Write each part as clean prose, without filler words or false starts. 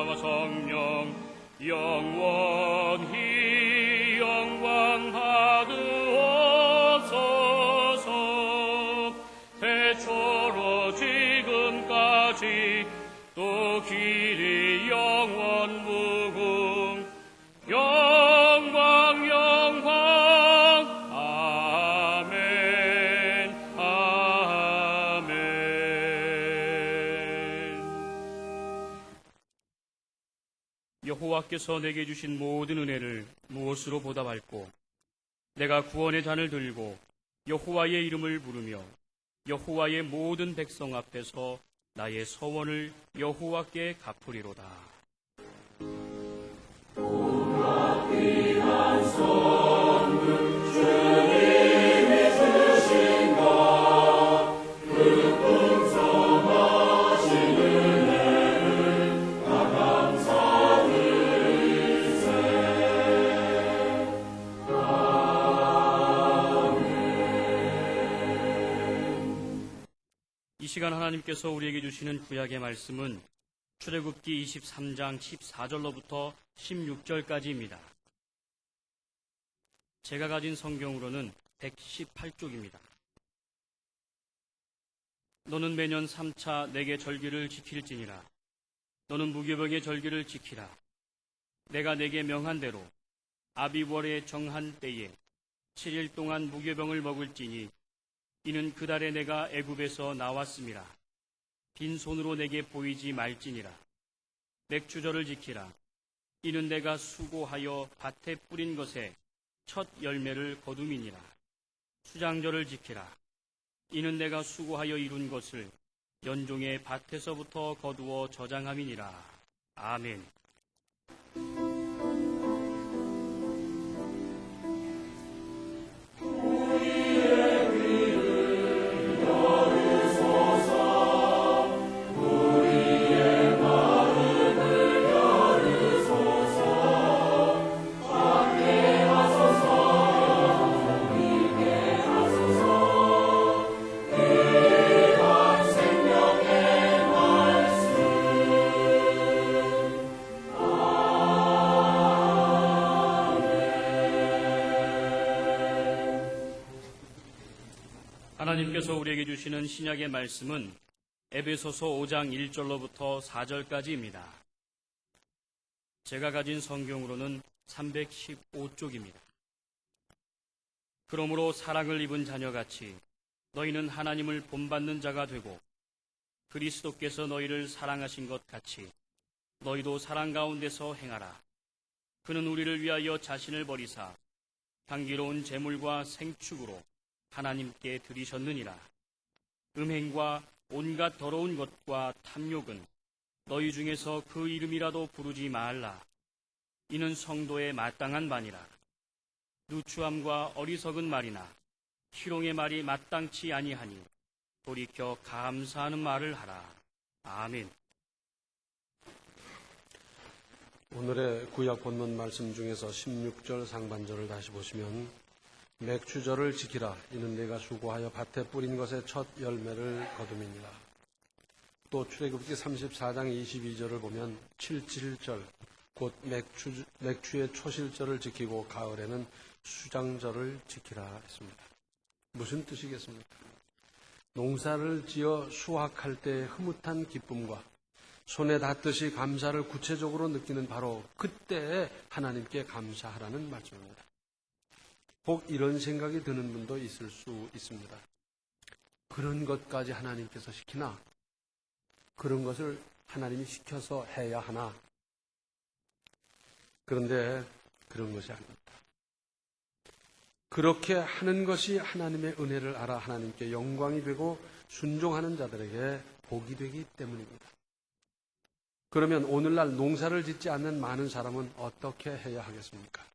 성자와 성령 영원히 영광하옵소서. 태초로 지금까지 또 길이 영원 무궁 영광 아멘 아멘. 여호와께서 내게 주신 모든 은혜를 무엇으로 보답할꼬? 내가 구원의 잔을 들고 여호와의 이름을 부르며 여호와의 모든 백성 앞에서 나의 서원을 여호와께 갚으리로다. 귀한 선물 주님이 주신 것, 그 풍성하신 은혜를 다 감사드리세. 아멘. 이 시간 하나님께서 우리에게 주시는 구약의 말씀은 출애굽기 23장 14절로부터 16절까지입니다. 제가 가진 성경으로는 118쪽입니다. 너는 매년 3차 내게 절기를 지킬지니라. 너는 무교병의 절기를 지키라. 내가 내게 명한 대로 아비월의 정한 때에 7일 동안 무교병을 먹을지니 이는 그 달에 내가 애굽에서 나왔음이라. 빈손으로 내게 보이지 말지니라. 맥주절을 지키라. 이는 내가 수고하여 밭에 뿌린 것에 첫 열매를 거둠이니라. 수장절을 지키라. 이는 내가 수고하여 이룬 것을 연종의 밭에서부터 거두어 저장함이니라. 아멘. 하나님께서 우리에게 주시는 신약의 말씀은 에베소서 5장 1절로부터 4절까지입니다. 제가 가진 성경으로는 315쪽입니다. 그러므로 사랑을 입은 자녀같이 너희는 하나님을 본받는 자가 되고 그리스도께서 너희를 사랑하신 것 같이 너희도 사랑 가운데서 행하라. 그는 우리를 위하여 자신을 버리사 향기로운 제물과 생축으로 하나님께 드리셨느니라. 음행과 온갖 더러운 것과 탐욕은 너희 중에서 그 이름이라도 부르지 말라. 이는 성도의 마땅한 바니라. 누추함과 어리석은 말이나 희롱의 말이 마땅치 아니하니 돌이켜 감사하는 말을 하라. 아멘. 오늘의 구약 본문 말씀 중에서 16절 상반절을 다시 보시면 맥주절을 지키라. 이는 내가 수고하여 밭에 뿌린 것의 첫 열매를 거둠이니라. 또 출애굽기 34장 22절을 보면 77절 곧 맥주의 초실절을 지키고 가을에는 수장절을 지키라 했습니다. 무슨 뜻이겠습니까? 농사를 지어 수확할 때의 흐뭇한 기쁨과 손에 닿듯이 감사를 구체적으로 느끼는 바로 그때에 하나님께 감사하라는 말씀입니다. 혹 이런 생각이 드는 분도 있을 수 있습니다. 그런 것까지 하나님께서 시키나? 그런 것을 하나님이 시켜서 해야 하나? 그런데 그런 것이 아닙니다. 그렇게 하는 것이 하나님의 은혜를 알아 하나님께 영광이 되고 순종하는 자들에게 복이 되기 때문입니다. 그러면 오늘날 농사를 짓지 않는 많은 사람은 어떻게 해야 하겠습니까?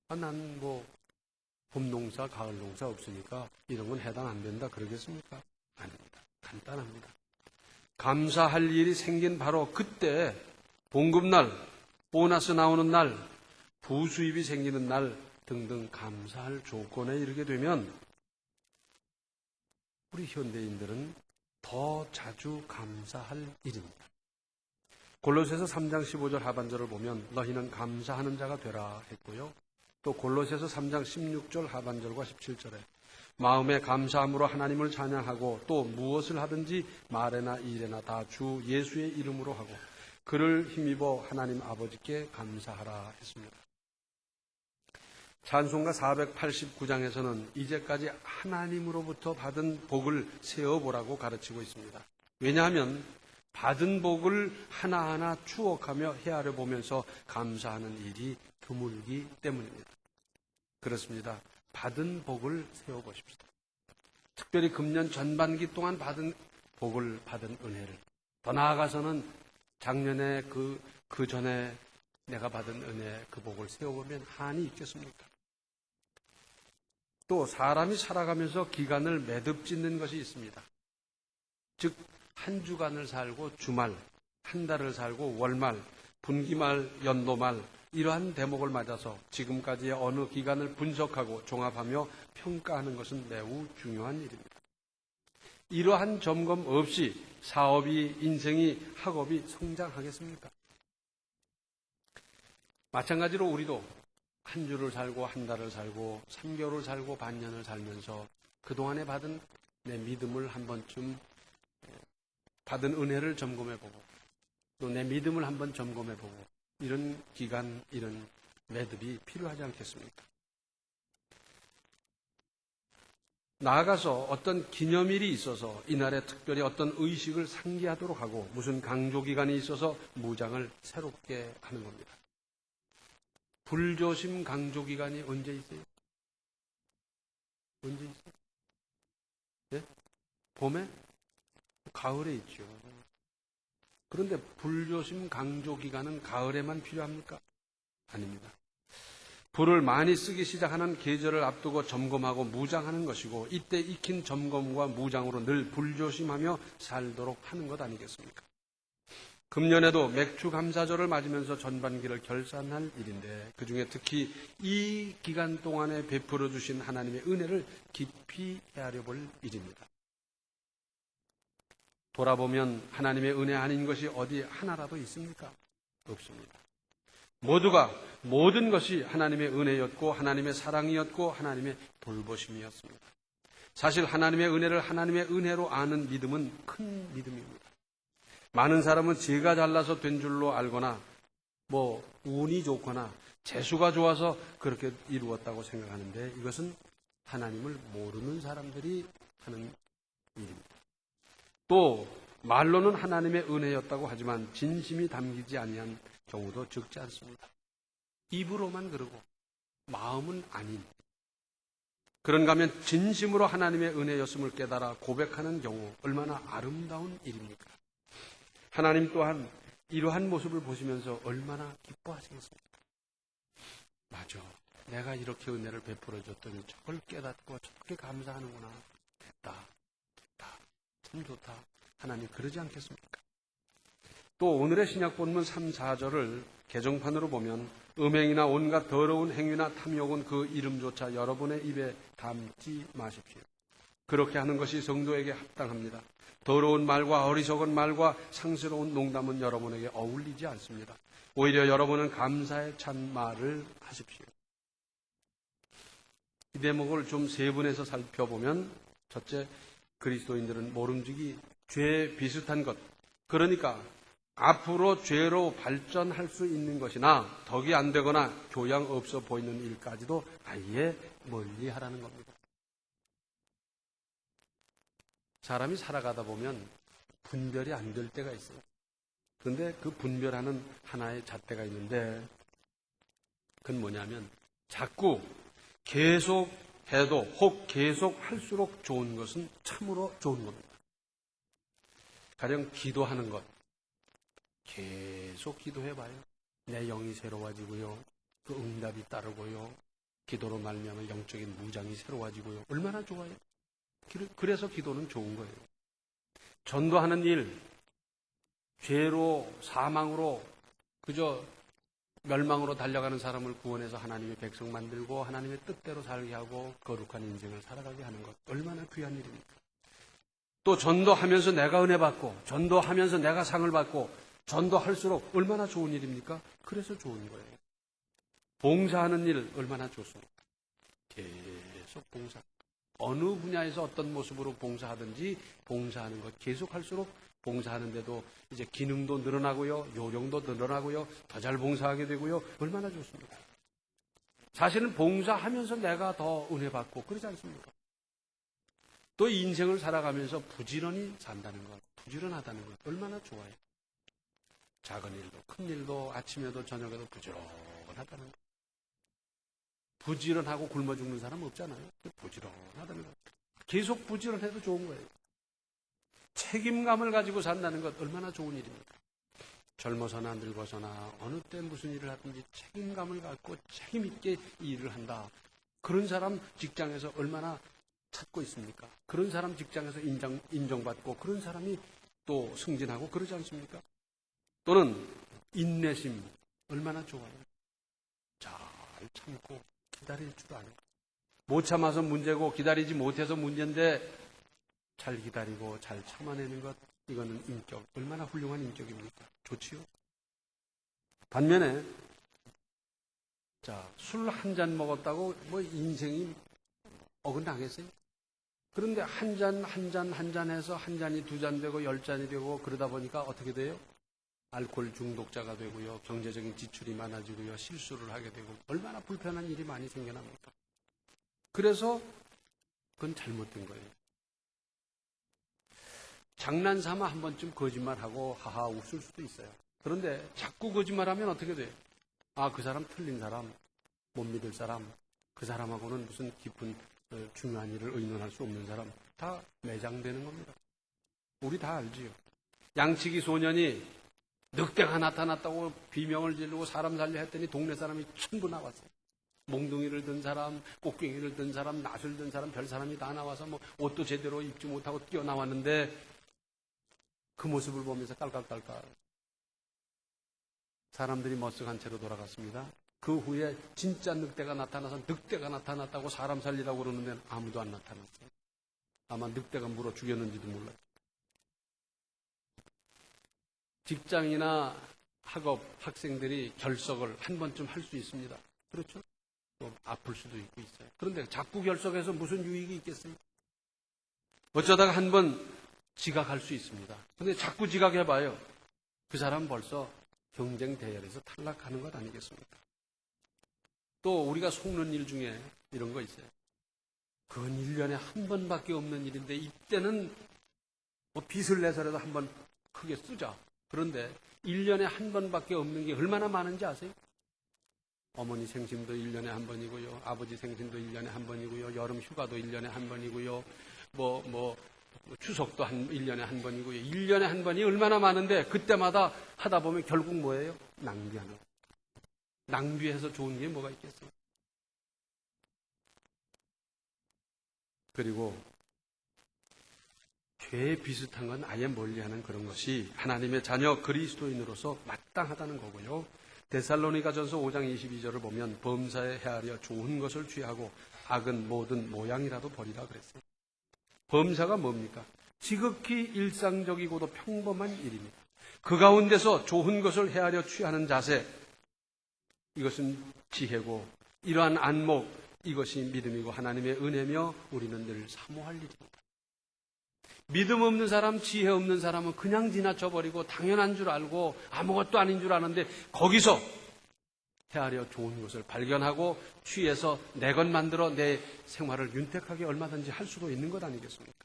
난 봄농사, 가을농사 없으니까 이런 건 해당 안 된다 그러겠습니까? 아닙니다. 간단합니다. 감사할 일이 생긴 바로 그때 봉급날, 보너스 나오는 날, 부수입이 생기는 날 등등 감사할 조건에 이르게 되면 우리 현대인들은 더 자주 감사할 일입니다. 골로새서 3장 15절 하반절을 보면 너희는 감사하는 자가 되라 했고요. 또 골로새서 3장 16절 하반절과 17절에 마음에 감사함으로 하나님을 찬양하고 또 무엇을 하든지 말에나 일에나 다 주 예수의 이름으로 하고 그를 힘입어 하나님 아버지께 감사하라 했습니다. 찬송가 489장에서는 이제까지 하나님으로부터 받은 복을 세어보라고 가르치고 있습니다. 왜냐하면 받은 복을 하나하나 추억하며 헤아려 보면서 감사하는 일이 드물기 때문입니다. 그렇습니다. 받은 복을 세워보십시다. 특별히 금년 전반기 동안 받은 복을 받은 은혜를, 더 나아가서는 작년에 그 전에 내가 받은 은혜, 그 복을 세워보면 한이 있겠습니까? 또 사람이 살아가면서 기간을 매듭짓는 것이 있습니다. 즉 한 주간을 살고 주말, 한 달을 살고 월말, 분기말, 연도말 이러한 대목을 맞아서 지금까지의 어느 기간을 분석하고 종합하며 평가하는 것은 매우 중요한 일입니다. 이러한 점검 없이 사업이, 인생이, 학업이 성장하겠습니까? 마찬가지로 우리도 한 주를 살고 한 달을 살고 3개월을 살고 반년을 살면서 그동안에 받은 내 믿음을 한 번쯤 받은 은혜를 점검해보고 또 내 믿음을 한번 점검해보고 이런 기간, 이런 매듭이 필요하지 않겠습니까? 나아가서 어떤 기념일이 있어서 이날에 특별히 어떤 의식을 상기하도록 하고 무슨 강조기간이 있어서 무장을 새롭게 하는 겁니다. 불조심 강조기간이 언제 있어요? 언제 있어요? 예? 봄에? 가을에 있죠. 그런데 불조심 강조기간은 가을에만 필요합니까? 아닙니다. 불을 많이 쓰기 시작하는 계절을 앞두고 점검하고 무장하는 것이고 이때 익힌 점검과 무장으로 늘 불조심하며 살도록 하는 것 아니겠습니까? 금년에도 맥주 감사절을 맞으면서 전반기를 결산할 일인데 그중에 특히 이 기간 동안에 베풀어 주신 하나님의 은혜를 깊이 헤아려 볼 일입니다. 돌아보면 하나님의 은혜 아닌 것이 어디 하나라도 있습니까? 없습니다. 모두가 모든 것이 하나님의 은혜였고 하나님의 사랑이었고 하나님의 돌보심이었습니다. 사실 하나님의 은혜를 하나님의 은혜로 아는 믿음은 큰 믿음입니다. 많은 사람은 제가 잘나서 된 줄로 알거나 운이 좋거나 재수가 좋아서 그렇게 이루었다고 생각하는데 이것은 하나님을 모르는 사람들이 하는 일입니다. 또 말로는 하나님의 은혜였다고 하지만 진심이 담기지 아니한 경우도 적지 않습니다. 입으로만 그러고 마음은 아닌, 그런가 하면 진심으로 하나님의 은혜였음을 깨달아 고백하는 경우 얼마나 아름다운 일입니까? 하나님 또한 이러한 모습을 보시면서 얼마나 기뻐하시겠습니까? 맞아, 내가 이렇게 은혜를 베풀어 줬더니 저걸 깨닫고 저렇게 감사하는구나. 됐다. 참 좋다. 하나님 그러지 않겠습니까? 또 오늘의 신약 본문 3, 4절을 개정판으로 보면 음행이나 온갖 더러운 행위나 탐욕은 그 이름조차 여러분의 입에 담지 마십시오. 그렇게 하는 것이 성도에게 합당합니다. 더러운 말과 어리석은 말과 상스러운 농담은 여러분에게 어울리지 않습니다. 오히려 여러분은 감사의 찬 말을 하십시오. 이 대목을 좀 세분해서 살펴보면 첫째, 그리스도인들은 모름지기 죄 비슷한 것, 그러니까 앞으로 죄로 발전할 수 있는 것이나 덕이 안 되거나 교양 없어 보이는 일까지도 아예 멀리 하라는 겁니다. 사람이 살아가다 보면 분별이 안 될 때가 있어요. 그런데 그 분별하는 하나의 잣대가 있는데 그건 뭐냐면 자꾸 계속 해도 혹 계속 할수록 좋은 것은 참으로 좋은 겁니다. 가령 기도하는 것. 계속 기도해봐요. 내 영이 새로워지고요. 그 응답이 따르고요. 기도로 말미암아 영적인 무장이 새로워지고요. 얼마나 좋아요. 그래서 기도는 좋은 거예요. 전도하는 일, 죄로 사망으로 그저 멸망으로 달려가는 사람을 구원해서 하나님의 백성 만들고 하나님의 뜻대로 살게 하고 거룩한 인생을 살아가게 하는 것 얼마나 귀한 일입니까? 또 전도하면서 내가 은혜 받고 전도하면서 내가 상을 받고 전도할수록 얼마나 좋은 일입니까? 그래서 좋은 거예요. 봉사하는 일 얼마나 좋습니까? 계속 봉사. 어느 분야에서 어떤 모습으로 봉사하든지 봉사하는 것 계속할수록 봉사하는데도 이제 기능도 늘어나고요, 요령도 늘어나고요, 더 잘 봉사하게 되고요. 얼마나 좋습니까? 사실은 봉사하면서 내가 더 은혜 받고 그러지 않습니까? 또 인생을 살아가면서 부지런히 산다는 것, 부지런하다는 것 얼마나 좋아요. 작은 일도 큰 일도 아침에도 저녁에도 부지런하다는 것. 부지런하고 굶어 죽는 사람 없잖아요. 부지런하다는 것. 계속 부지런해도 좋은 거예요. 책임감을 가지고 산다는 것 얼마나 좋은 일입니까? 젊어서나 늙어서나 어느 때 무슨 일을 하든지 책임감을 갖고 책임 있게 일을 한다. 그런 사람 직장에서 얼마나 찾고 있습니까? 그런 사람 직장에서 인정받고 그런 사람이 또 승진하고 그러지 않습니까? 또는 인내심 얼마나 좋아요. 잘 참고 기다릴 줄 아는 것. 못 참아서 문제고 기다리지 못해서 문제인데 잘 기다리고 잘 참아내는 것, 이거는 인격, 얼마나 훌륭한 인격입니까? 좋지요? 반면에 술 한 잔 먹었다고 뭐 인생이 어긋나겠어요? 그런데 한 잔 해서 한 잔이 두 잔 되고 10잔이 되고 그러다 보니까 어떻게 돼요? 알코올 중독자가 되고요. 경제적인 지출이 많아지고요. 실수를 하게 되고 얼마나 불편한 일이 많이 생겨납니까? 그래서 그건 잘못된 거예요. 장난삼아 한 번쯤 거짓말하고 하하 웃을 수도 있어요. 그런데 자꾸 거짓말하면 어떻게 돼요? 아, 그 사람 틀린 사람, 못 믿을 사람, 그 사람하고는 무슨 깊은 중요한 일을 의논할 수 없는 사람, 다 매장되는 겁니다. 우리 다 알지요. 양치기 소년이 늑대가 나타났다고 비명을 지르고 사람 살려 했더니 동네 사람이 전부 나왔어요. 몽둥이를 든 사람, 꽃갱이를 든 사람, 낫을 든 사람, 별 사람이 다 나와서 뭐 옷도 제대로 입지 못하고 뛰어나왔는데 그 모습을 보면서 깔깔깔깔 사람들이 머쓱한 채로 돌아갔습니다. 그 후에 진짜 늑대가 나타나서 늑대가 나타났다고 사람 살리라고 그러는데 아무도 안 나타났어요. 아마 늑대가 물어 죽였는지도 몰라요. 직장이나 학업, 학생들이 결석을 한 번쯤 할 수 있습니다. 그렇죠? 또 아플 수도 있고 있어요. 그런데 자꾸 결석해서 무슨 유익이 있겠어요? 어쩌다가 한 번 지각할 수 있습니다. 근데 자꾸 지각해봐요. 그 사람 벌써 경쟁 대열에서 탈락하는 것 아니겠습니까? 또 우리가 속는 일 중에 이런 거 있어요. 그건 1년에 한 번밖에 없는 일인데 이때는 뭐 빚을 내서라도 한 번 크게 쓰자. 그런데 1년에 한 번밖에 없는 게 얼마나 많은지 아세요? 어머니 생신도 1년에 한 번이고요. 아버지 생신도 1년에 한 번이고요. 여름 휴가도 1년에 한 번이고요. 추석도 1년에 한 번이고요. 1년에 한 번이 얼마나 많은데 그때마다 하다 보면 결국 뭐예요? 낭비하는 거예요. 낭비해서 좋은 게 뭐가 있겠어요? 그리고 죄 비슷한 건 아예 멀리하는 그런 것이 하나님의 자녀 그리스도인으로서 마땅하다는 거고요. 데살로니가전서 5장 22절을 보면 범사에 헤아려 좋은 것을 취하고 악은 모든 모양이라도 버리라 그랬어요. 범사가 뭡니까? 지극히 일상적이고도 평범한 일입니다. 그 가운데서 좋은 것을 헤아려 취하는 자세, 이것은 지혜고 이러한 안목, 이것이 믿음이고 하나님의 은혜며 우리는 늘 사모할 일입니다. 믿음 없는 사람, 지혜 없는 사람은 그냥 지나쳐버리고 당연한 줄 알고 아무것도 아닌 줄 아는데 거기서 헤아려 좋은 것을 발견하고 취해서 내 것 만들어 내 생활을 윤택하게 얼마든지 할 수도 있는 것 아니겠습니까?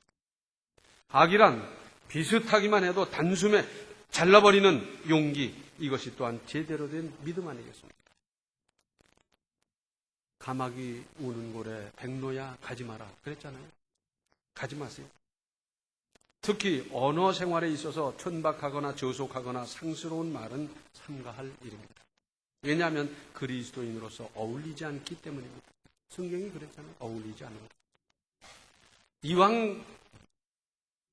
악이란 비슷하기만 해도 단숨에 잘라버리는 용기, 이것이 또한 제대로 된 믿음 아니겠습니까? 가마귀 우는 고래 백로야 가지 마라 그랬잖아요. 가지 마세요. 특히 언어 생활에 있어서 천박하거나 저속하거나 상스러운 말은 삼가할 일입니다. 왜냐하면 그리스도인으로서 어울리지 않기 때문입니다. 성경이 그랬잖아요. 어울리지 않은 것. 이왕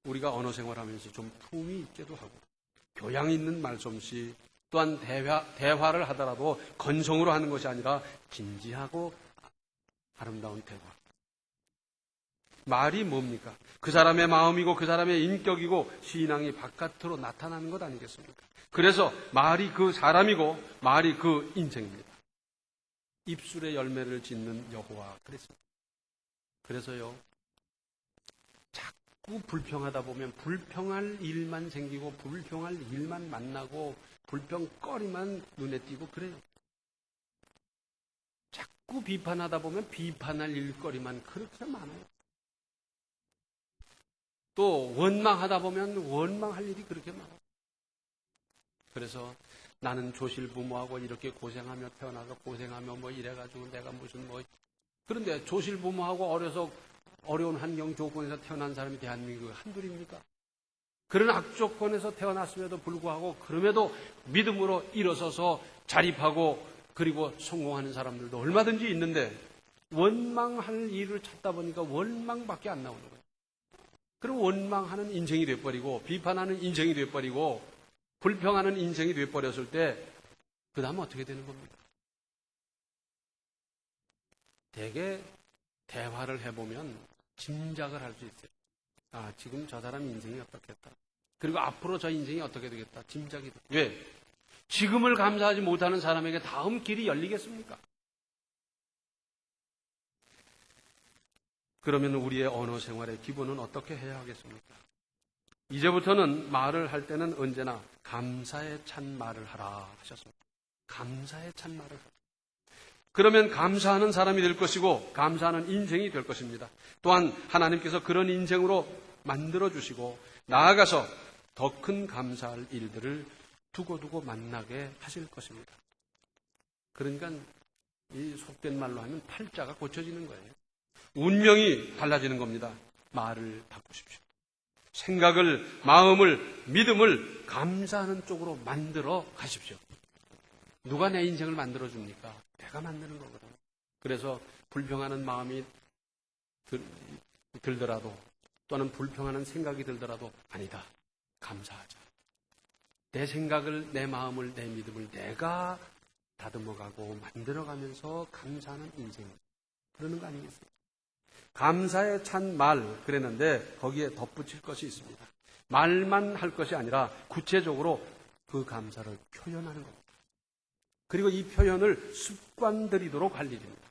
우리가 언어 생활하면서 좀 품이 있게도 하고 교양 있는 말솜씨, 또한 대화를 하더라도 건성으로 하는 것이 아니라 진지하고 아름다운 대화. 말이 뭡니까? 그 사람의 마음이고 그 사람의 인격이고 신앙이 바깥으로 나타나는 것 아니겠습니까? 그래서 말이 그 사람이고 말이 그 인생입니다. 입술의 열매를 짓는 여호와 그랬습니다. 그래서요, 자꾸 불평하다 보면 불평할 일만 생기고 불평할 일만 만나고 불평거리만 눈에 띄고 그래요. 자꾸 비판하다 보면 비판할 일거리만 그렇게 많아요. 또 원망하다 보면 원망할 일이 그렇게 많아요. 그래서 나는 조실부모하고 이렇게 고생하며 태어나서 고생하며 뭐 이래가지고 내가 무슨 뭐 그런데 조실부모하고 어려서 어려운 환경 조건에서 태어난 사람이 대한민국 한둘입니까? 그런 악조건에서 태어났음에도 불구하고 그럼에도 믿음으로 일어서서 자립하고 그리고 성공하는 사람들도 얼마든지 있는데 원망할 일을 찾다 보니까 원망밖에 안 나오는 거예요. 그럼 원망하는 인생이 돼버리고 비판하는 인생이 돼버리고 불평하는 인생이 돼버렸을 때 그 다음 어떻게 되는 겁니까? 대개 대화를 해보면 짐작을 할 수 있어요. 아, 지금 저 사람 인생이 어떻겠다. 그리고 앞으로 저 인생이 어떻게 되겠다. 짐작이 돼. 왜? 지금을 감사하지 못하는 사람에게 다음 길이 열리겠습니까? 그러면 우리의 언어 생활의 기본은 어떻게 해야 하겠습니까? 이제부터는 말을 할 때는 언제나 감사에 찬 말을 하라 하셨습니다. 감사에 찬 말을 하라. 그러면 감사하는 사람이 될 것이고 감사하는 인생이 될 것입니다. 또한 하나님께서 그런 인생으로 만들어주시고 나아가서 더 큰 감사할 일들을 두고두고 만나게 하실 것입니다. 그러니까 이 속된 말로 하면 팔자가 고쳐지는 거예요. 운명이 달라지는 겁니다. 말을 바꾸십시오. 생각을, 마음을, 믿음을 감사하는 쪽으로 만들어 가십시오. 누가 내 인생을 만들어줍니까? 내가 만드는 거거든요. 그래서 불평하는 마음이 들더라도 또는 불평하는 생각이 들더라도 아니다. 감사하자. 내 생각을, 내 마음을, 내 믿음을 내가 다듬어가고 만들어가면서 감사하는 인생. 그러는 거 아니겠습니까? 감사에 찬 말 그랬는데 거기에 덧붙일 것이 있습니다. 말만 할 것이 아니라 구체적으로 그 감사를 표현하는 겁니다. 그리고 이 표현을 습관들이도록 할 일입니다.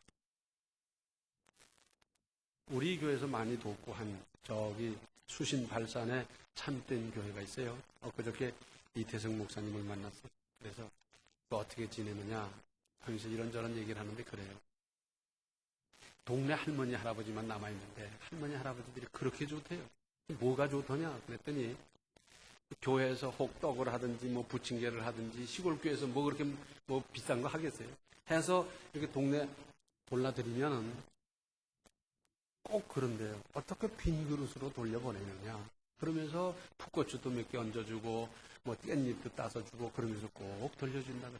우리 교회에서 많이 돕고 한 저기 수신 발산에 참된 교회가 있어요. 그저께 이태성 목사님을 만났어요. 그래서 어떻게 지내느냐 하면서 이런저런 얘기를 하는데 그래요. 동네 할머니 할아버지만 남아있는데 할머니 할아버지들이 그렇게 좋대요. 뭐가 좋더냐 그랬더니 교회에서 혹 떡을 하든지 뭐 부침개를 하든지 시골 교회에서 뭐 그렇게 뭐 비싼 거 하겠어요. 해서 이렇게 동네 돌려드리면은 꼭 그런데요. 어떻게 빈 그릇으로 돌려보내느냐. 그러면서 풋고추도 몇 개 얹어주고 뭐 깻잎도 따서 주고 그러면서 꼭 돌려준다 그래요.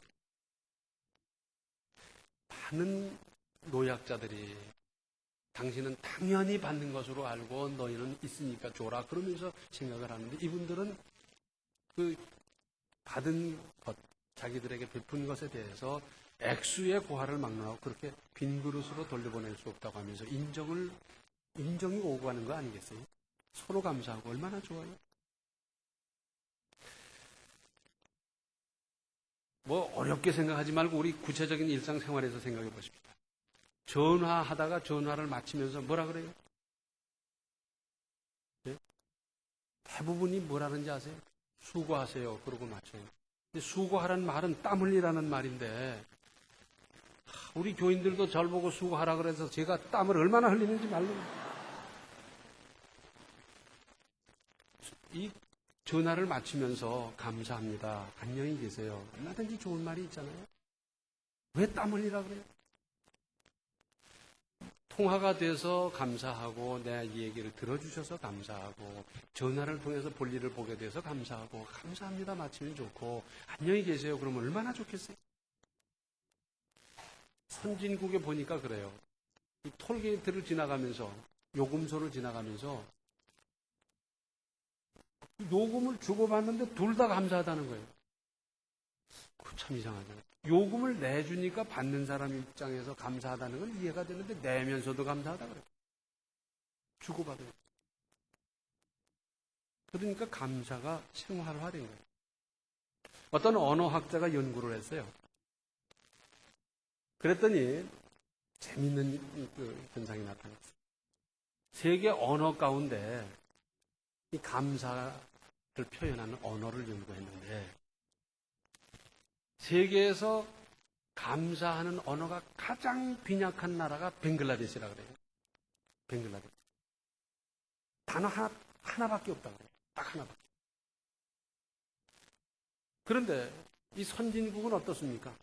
많은 노약자들이 당신은 당연히 받는 것으로 알고 너희는 있으니까 줘라 그러면서 생각을 하는데 이분들은 그 받은 것, 자기들에게 베푼 것에 대해서 액수의 고하를 막론하고 그렇게 빈 그릇으로 돌려보낼 수 없다고 하면서 인정이 오고 가는 거 아니겠어요? 서로 감사하고 얼마나 좋아요? 뭐 어렵게 생각하지 말고 우리 구체적인 일상생활에서 생각해 보십시다. 전화하다가 전화를 마치면서 뭐라 그래요? 네? 대부분이 뭐라는지 아세요? 수고하세요. 그러고 마쳐요. 근데 수고하라는 말은 땀 흘리라는 말인데 우리 교인들도 절 보고 수고하라 그래서 제가 땀을 얼마나 흘리는지 말로. 이 전화를 마치면서 감사합니다. 안녕히 계세요. 얼마든지 좋은 말이 있잖아요. 왜 땀 흘리라 그래요? 통화가 돼서 감사하고 내 얘기를 들어주셔서 감사하고 전화를 통해서 볼일을 보게 돼서 감사하고 감사합니다 마치면 좋고 안녕히 계세요 그러면 얼마나 좋겠어요? 선진국에 보니까 그래요. 이 톨게이트를 지나가면서 요금소를 지나가면서 요금을 주고받는데 둘 다 감사하다는 거예요. 참 이상하잖아요. 요금을 내주니까 받는 사람 입장에서 감사하다는 건 이해가 되는데 내면서도 감사하다 그래요. 주고받아요. 그러니까 감사가 생활화된 거예요. 어떤 언어학자가 연구를 했어요. 그랬더니 재밌는 그 현상이 나타났어요. 세계 언어 가운데 이 감사를 표현하는 언어를 연구했는데 세계에서 감사하는 언어가 가장 빈약한 나라가 벵글라데시라고 그래요. 벵글라데시. 단어 하나밖에 없다고 그래요. 딱 하나밖에. 그런데 이 선진국은 어떻습니까?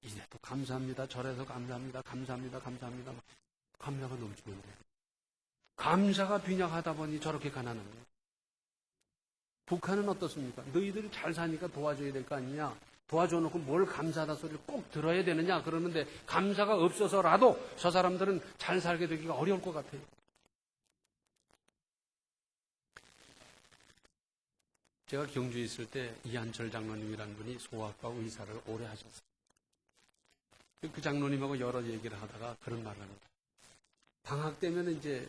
이래도 감사합니다. 저래서 감사합니다. 감사합니다. 감사합니다. 감사가 넘치는데 감사가 빈약하다 보니 저렇게 가난한 거예요. 북한은 어떻습니까? 너희들이 잘 사니까 도와줘야 될 거 아니냐? 도와줘놓고 뭘 감사하다 소리를 꼭 들어야 되느냐? 그러는데 감사가 없어서라도 저 사람들은 잘 살게 되기가 어려울 것 같아요. 제가 경주에 있을 때 이한철 장로님이라는 분이 소아과 의사를 오래 하셨어요. 그 장로님하고 여러 얘기를 하다가 그런 말을 합니다. 방학 되면 이제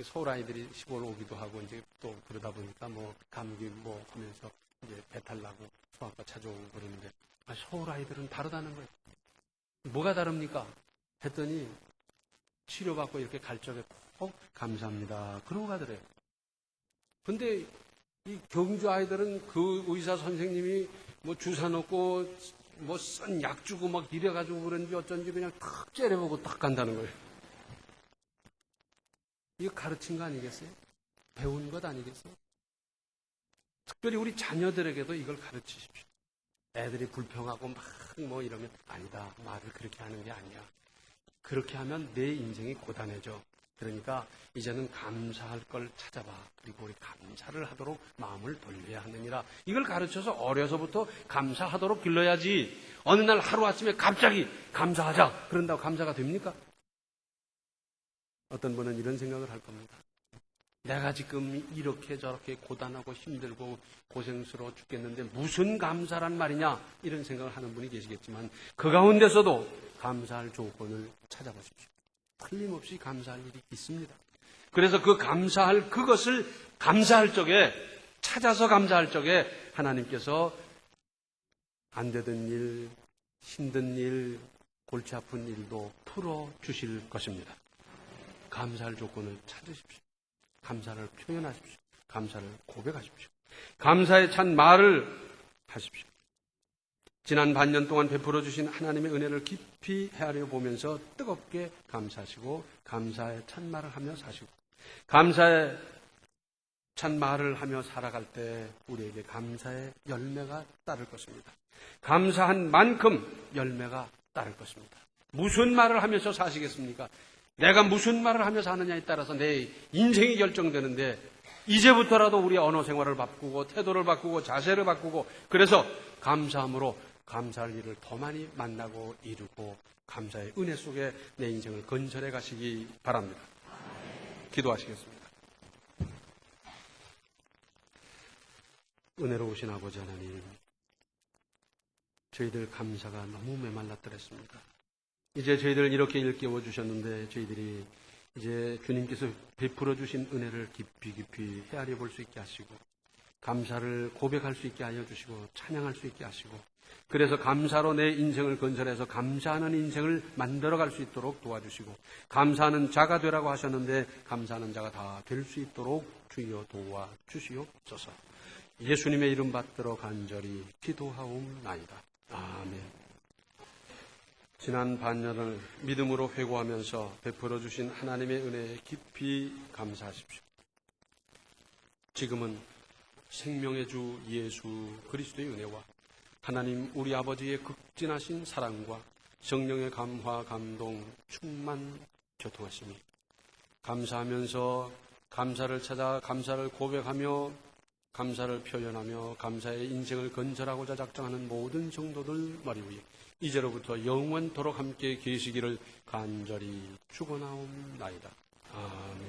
서울 아이들이 시골 오기도 하고 이제 또 그러다 보니까 뭐 감기 뭐 하면서 이제 배탈 나고 소아과 찾아오고 그러는데 서울 아이들은 다르다는 거예요. 뭐가 다릅니까? 했더니 치료받고 이렇게 갈 적에 꼭 감사합니다. 그러고 가더래요. 근데 이 경주 아이들은 그 의사 선생님이 뭐 주사 놓고 뭐 쓴 약 주고 막 이래가지고 그런지 어쩐지 그냥 탁 째려보고 탁 간다는 거예요. 이거 가르친 거 아니겠어요? 배운 것 아니겠어요? 특별히 우리 자녀들에게도 이걸 가르치십시오. 애들이 불평하고 막 뭐 이러면 아니다. 말을 그렇게 하는 게 아니야. 그렇게 하면 내 인생이 고단해져. 그러니까 이제는 감사할 걸 찾아봐. 그리고 우리 감사를 하도록 마음을 돌려야 하느니라. 이걸 가르쳐서 어려서부터 감사하도록 길러야지. 어느 날 하루아침에 갑자기 감사하자. 그런다고 감사가 됩니까? 어떤 분은 이런 생각을 할 겁니다. 내가 지금 이렇게 저렇게 고단하고 힘들고 고생스러워 죽겠는데 무슨 감사란 말이냐 이런 생각을 하는 분이 계시겠지만 그 가운데서도 감사할 조건을 찾아보십시오. 틀림없이 감사할 일이 있습니다. 그래서 그 감사할 그것을 감사할 적에 찾아서 감사할 적에 하나님께서 안 되던 일, 힘든 일, 골치 아픈 일도 풀어주실 것입니다. 감사할 조건을 찾으십시오. 감사를 표현하십시오. 감사를 고백하십시오. 감사에 찬 말을 하십시오. 지난 반년 동안 베풀어 주신 하나님의 은혜를 깊이 헤아려 보면서 뜨겁게 감사하시고 감사에 찬 말을 하며 사시고 감사에 찬 말을 하며 살아갈 때 우리에게 감사의 열매가 따를 것입니다. 감사한 만큼 열매가 따를 것입니다. 무슨 말을 하면서 사시겠습니까? 내가 무슨 말을 하면서 하느냐에 따라서 내 인생이 결정되는데 이제부터라도 우리의 언어 생활을 바꾸고 태도를 바꾸고 자세를 바꾸고 그래서 감사함으로 감사할 일을 더 많이 만나고 이루고 감사의 은혜 속에 내 인생을 건설해 가시기 바랍니다. 기도하시겠습니다. 은혜로우신 아버지 하나님, 저희들 감사가 너무 메말랐더랬습니다. 이제 저희들 이렇게 일깨워 주셨는데 저희들이 이제 주님께서 베풀어 주신 은혜를 깊이 헤아려 볼 수 있게 하시고 감사를 고백할 수 있게 하여 주시고 찬양할 수 있게 하시고 그래서 감사로 내 인생을 건설해서 감사하는 인생을 만들어갈 수 있도록 도와주시고 감사하는 자가 되라고 하셨는데 감사하는 자가 다 될 수 있도록 주여 도와주시옵소서. 예수님의 이름 받들어 간절히 기도하옵나이다. 아멘. 지난 반년을 믿음으로 회고하면서 베풀어 주신 하나님의 은혜에 깊이 감사하십시오. 지금은 생명의 주 예수 그리스도의 은혜와 하나님 우리 아버지의 극진하신 사랑과 성령의 감화, 감동, 충만, 교통하심이 감사하면서 감사를 찾아 감사를 고백하며 감사를 표현하며 감사의 인생을 건설하고자 작정하는 모든 성도들 머리 위에 이제로부터 영원토록 함께 계시기를 간절히 축원하옵나이다. 아멘.